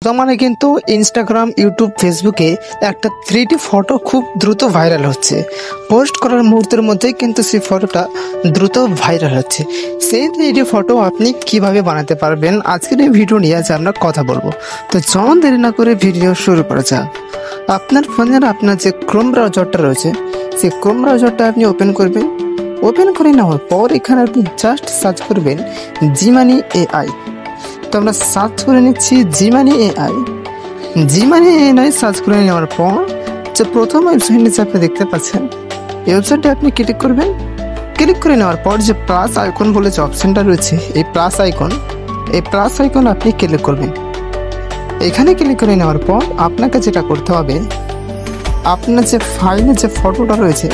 বর্তমানে কিন্তু Instagram, YouTube, ফেসবুকে একটা 3D ফটো খুব দ্রুত ভাইরাল হচ্ছে। পোস্ট করার মুহূর্তের মধ্যেই কিন্তু সেই ফটোটা দ্রুত ভাইরাল হচ্ছে। সেই 3D ফটো আপনি কিভাবে বানাতে পারবেন আজকের এই ভিডিও নিয়ে আজ আমরা কথা বলবো। তো চলুন দেরি না করে ভিডিও শুরু করা যাক। আপনার ফোনের আপনার যে ক্রোম ব্রাউজারটা রয়েছে সেই ক্রোম ব্রাউজারটা আপনি ওপেন করবেন। ওপেন করে নেওয়ার পর এখানে আপনি জাস্ট সার্চ করবেন জিমানি AI। তো আমরা সার্চ করে নিচ্ছি জিমানি AI সার্চ করে নেওয়ার পর যে প্রথম ওয়েবসাইট নিচে আপনি দেখতে পাচ্ছেন এই ওয়েবসাইটে আপনি ক্লিক করবেন। ক্লিক করে নেওয়ার পর যে প্লাস আইকন বলে যে অপশনটা রয়েছে এই প্লাস আইকন আপনি ক্লিক করবেন। এখানে ক্লিক করে নেওয়ার পর আপনাকে যেটা করতে হবে, আপনার যে ফাইলে যে ফটোটা রয়েছে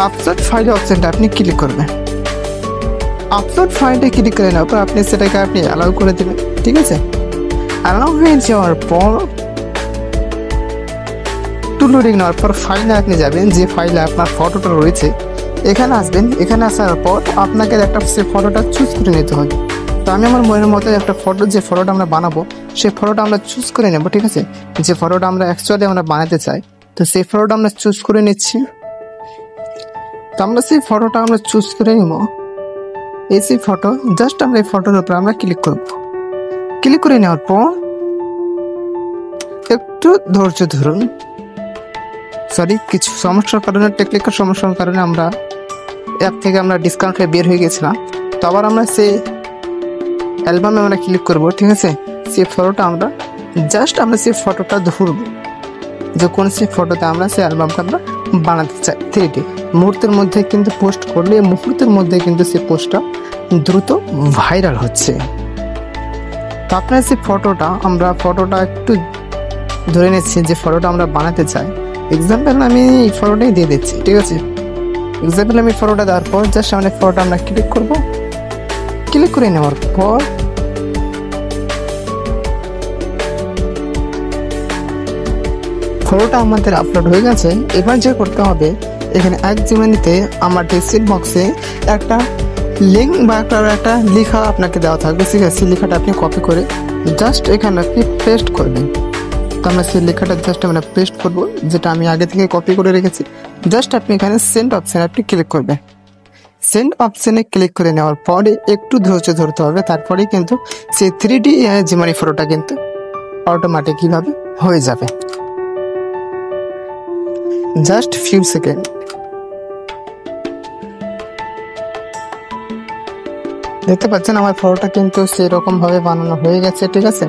আপলোড ফাইলে অপশনটা আপনি ক্লিক করবেন। আপলোড ফাইলে ক্লিক করে নেওয়ার পর আপনি সেটাকে আপনি অ্যালাউ করে দেবেন। ঠিক আছে, অ্যালাউ হয়ে যাওয়ার পর টু লোডিং নেওয়ার পর ফাইলে আপনি যাবেন, যে ফাইলে আপনার ফটোটা রয়েছে এখানে আসবেন। এখানে আসার পর আপনাকে একটা সে ফটোটা চুজ করে নিতে হবে। তো আমি আমার মনের মতো একটা ফটো, যে ফটোটা আমরা বানাবো সেই ফটোটা আমরা চুজ করে নেব। ঠিক আছে, যে ফটোটা আমরা অ্যাকচুয়ালি আমরা বানাতে চাই তো সেই ফটোটা আমরা চুজ করে নিচ্ছি। তো আমরা সেই ফটোটা আমরা চুজ করে নিব। এই সেই ফটো জাস্ট আমরা এই ফটোর উপর আমরা ক্লিক করব। ক্লিক করে নেওয়ার পর একটু ধৈর্য ধরুন, কিছু সমস্যার কারণে, টেকনিক্যাল সমস্যার কারণে আমরা অ্যাপ থেকে আমরা ডিসকাউন্ট হয়ে বের হয়ে গেছিলাম। তো আবার আমরা সেই অ্যালবামে আমরা ক্লিক করব। ঠিক আছে, সেই ফটোটা আমরা জাস্ট আমরা সেই ফটোটা ধরব, যে কোন সেই ফটোতে আমরা সেই অ্যালবামটা আমরা বানাতে চাই 3D। মুহূর্তের মধ্যে কিন্তু পোস্ট করলে মুহূর্তের মধ্যে কিন্তু সেই পোস্টটা দ্রুত ভাইরাল হচ্ছে। তো আপনার সেই ফটোটা একটু ধরে নিচ্ছি, যে ফটোটা আমরা বানাতে চাই। এক্সাম্পল আমি এই ফটোটাই দিয়ে দিচ্ছি। ঠিক আছে, এক্সাম্পল আমি ফটোটা দেওয়ার পর জাস্ট আমরা ফটোটা আমরা ক্লিক করব। ক্লিক করে নেওয়ার পর ফটোটা আমাদের আপলোড হয়ে গেছে। এবার যে করতে হবে, এখানে এক জিমানিতে আমার ডেসক্রিপশন বক্সে একটা লিঙ্ক বা একটা লেখা আপনাকে দেওয়া থাকবে। ঠিক আছে, সেই লেখাটা আপনি কপি করে জাস্ট এখানে আপনি পেস্ট করবেন। তো আমরা সেই লেখাটা জাস্ট আমরা পেস্ট করব, যেটা আমি আগে থেকে কপি করে রেখেছি। জাস্ট আপনি এখানে সেন্ড অপশানে আপনি ক্লিক করবেন। সেন্ড অপশানে ক্লিক করে নেওয়ার পরে একটু ধৈর্য ধরতে হবে, তারপরেই কিন্তু সেই 3D জিমানি ফটোটা কিন্তু অটোমেটিকভাবে হয়ে যাবে। Just few second. দেখতে পাচ্ছেন আমার ফটোটা কিন্তু সেরকম ভাবে বানানো হয়ে গেছে। ঠিক আছে,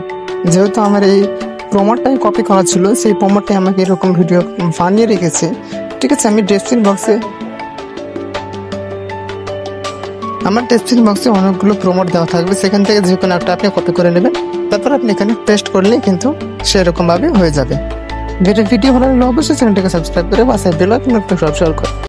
যেহেতু আমার এই প্রমোটটাই কপি করা ছিল, সেই প্রমোটটাই আমাকে এরকম ভিডিও বানিয়ে রেখেছে। ঠিক আছে, আমি আমার ডেসক্রিপশন বক্সে অনেকগুলো প্রমোট দেওয়া থাকবে, সেখান থেকে যে কোনো একটা আপনি কপি করে নেবেন। তারপর আপনি এখানে পেস্ট করলেই কিন্তু সেরকমভাবে হয়ে যাবে। ভিডিও ভালো লাগলে অবশ্যই চ্যানেলটাকে সাবস্ক্রাইব করে পাশে বেল আইকনটা সবসময় করুন।